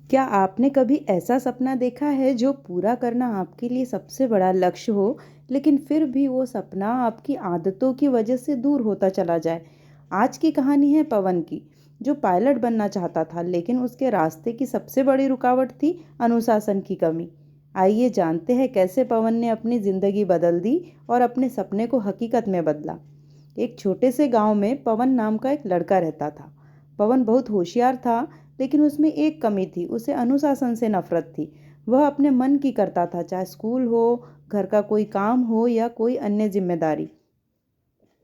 क्या आपने कभी ऐसा सपना देखा है जो पूरा करना आपके लिए सबसे बड़ा लक्ष्य हो, लेकिन फिर भी वो सपना आपकी आदतों की वजह से दूर होता चला जाए? आज की कहानी है पवन की, जो पायलट बनना चाहता था, लेकिन उसके रास्ते की सबसे बड़ी रुकावट थी अनुशासन की कमी। आइए जानते हैं कैसे पवन ने अपनी ज़िंदगी बदल दी और अपने सपने को हकीकत में बदला। एक छोटे से गांव में पवन नाम का एक लड़का रहता था। पवन बहुत होशियार था, लेकिन उसमें एक कमी थी, उसे अनुशासन से नफरत थी। वह अपने मन की करता था, चाहे स्कूल हो, घर का कोई काम हो या कोई अन्य जिम्मेदारी।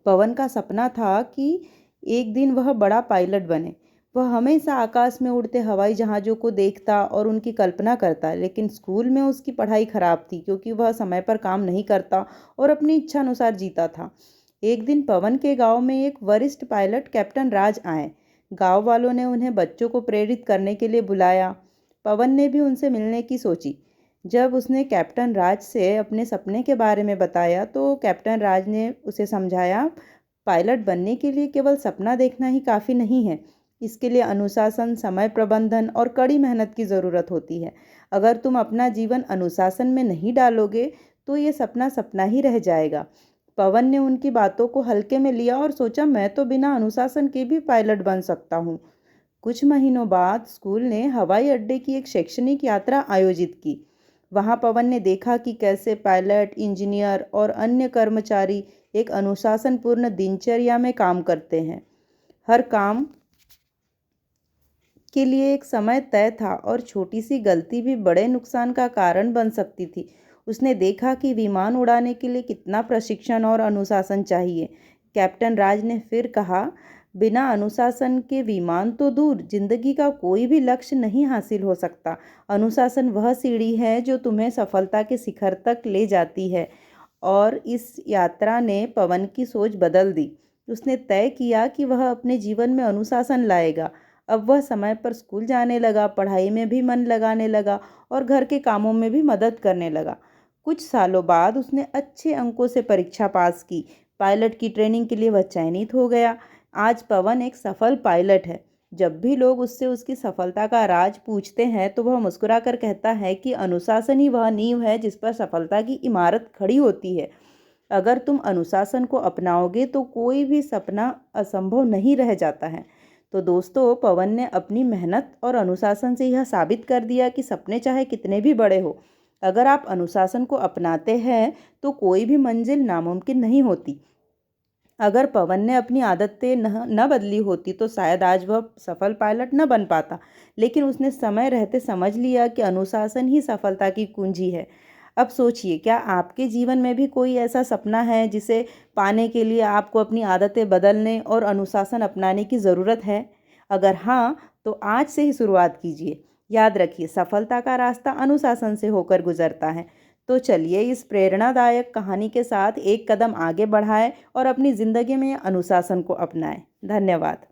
पवन का सपना था कि एक दिन वह बड़ा पायलट बने। वह हमेशा आकाश में उड़ते हवाई जहाज़ों को देखता और उनकी कल्पना करता, लेकिन स्कूल में उसकी पढ़ाई खराब थी क्योंकि वह समय पर काम नहीं करता और अपनी इच्छा अनुसार जीता था। एक दिन पवन के गांव में एक वरिष्ठ पायलट कैप्टन राज आए। गांव वालों ने उन्हें बच्चों को प्रेरित करने के लिए बुलाया। पवन ने भी उनसे मिलने की सोची। जब उसने कैप्टन राज से अपने सपने के बारे में बताया तो कैप्टन राज ने उसे समझाया, पायलट बनने के लिए केवल सपना देखना ही काफ़ी नहीं है। इसके लिए अनुशासन, समय प्रबंधन और कड़ी मेहनत की ज़रूरत होती है। अगर तुम अपना जीवन अनुशासन में नहीं डालोगे तो ये सपना सपना ही रह जाएगा। पवन ने उनकी बातों को हल्के में लिया और सोचा, मैं तो बिना अनुशासन के भी पायलट बन सकता हूँ। कुछ महीनों बाद स्कूल ने हवाई अड्डे की एक शैक्षणिक यात्रा आयोजित की। वहां पवन ने देखा कि कैसे पायलट, इंजीनियर और अन्य कर्मचारी एक अनुशासनपूर्ण दिनचर्या में काम करते हैं। हर काम के लिए एक समय तय था और छोटी सी गलती भी बड़े नुकसान का कारण बन सकती थी। उसने देखा कि विमान उड़ाने के लिए कितना प्रशिक्षण और अनुशासन चाहिए। कैप्टन राज ने फिर कहा, बिना अनुशासन के विमान तो दूर, जिंदगी का कोई भी लक्ष्य नहीं हासिल हो सकता। अनुशासन वह सीढ़ी है जो तुम्हें सफलता के शिखर तक ले जाती है। और इस यात्रा ने पवन की सोच बदल दी। उसने तय किया कि वह अपने जीवन में अनुशासन लाएगा। अब वह समय पर स्कूल जाने लगा, पढ़ाई में भी मन लगाने लगा और घर के कामों में भी मदद करने लगा। कुछ सालों बाद उसने अच्छे अंकों से परीक्षा पास की। पायलट की ट्रेनिंग के लिए वह चयनित हो गया। आज पवन एक सफल पायलट है। जब भी लोग उससे उसकी सफलता का राज पूछते हैं तो वह मुस्कुराकर कहता है कि अनुशासन ही वह नींव है जिस पर सफलता की इमारत खड़ी होती है। अगर तुम अनुशासन को अपनाओगे तो कोई भी सपना असंभव नहीं रह जाता है। तो दोस्तों, पवन ने अपनी मेहनत और अनुशासन से यह साबित कर दिया कि सपने चाहे कितने भी बड़े हो, अगर आप अनुशासन को अपनाते हैं तो कोई भी मंजिल नामुमकिन नहीं होती। अगर पवन ने अपनी आदतें न बदली होती तो शायद आज वह सफल पायलट न बन पाता, लेकिन उसने समय रहते समझ लिया कि अनुशासन ही सफलता की कुंजी है। अब सोचिए, क्या आपके जीवन में भी कोई ऐसा सपना है जिसे पाने के लिए आपको अपनी आदतें बदलने और अनुशासन अपनाने की ज़रूरत है? अगर हाँ, तो आज से ही शुरुआत कीजिए। याद रखिए, सफलता का रास्ता अनुशासन से होकर गुजरता है। तो चलिए इस प्रेरणादायक कहानी के साथ एक कदम आगे बढ़ाएं और अपनी ज़िंदगी में अनुशासन को अपनाएं। धन्यवाद।